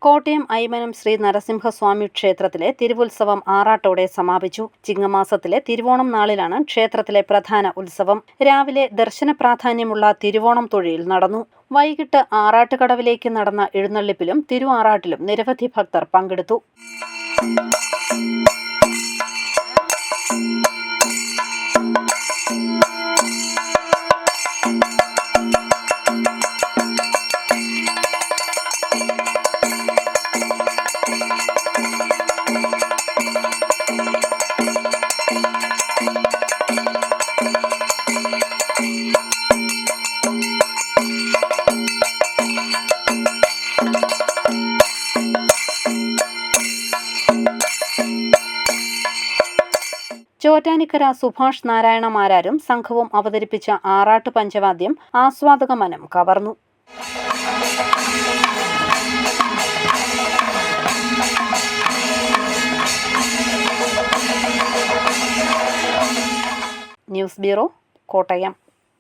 കോട്ടയം ഐമനം ശ്രീ നരസിംഹസ്വാമി ക്ഷേത്രത്തിലെ തിരുവുത്സവം ആറാട്ടോടെ സമാപിച്ചു. ചിങ്ങമാസത്തിലെ തിരുവോണം നാളിലാണ് ക്ഷേത്രത്തിലെ പ്രധാന ഉത്സവം. രാവിലെ ദർശന പ്രാധാന്യമുള്ള തിരുവോണം തൊഴിൽ നടന്നു. വൈകിട്ട് ആറാട്ടുകടവിലേക്ക് നടന്ന എഴുന്നള്ളിപ്പിലും തിരുആറാട്ടിലും നിരവധി ഭക്തർ പങ്കെടുത്തു. ചോറ്റാനിക്കര സുഭാഷ് നാരായണ മാരാരും സംഘവും അവതരിപ്പിച്ച ആറാട്ട് പഞ്ചവാദ്യം ആസ്വാദക മനം കവർന്നു. News bureau, Kottayam.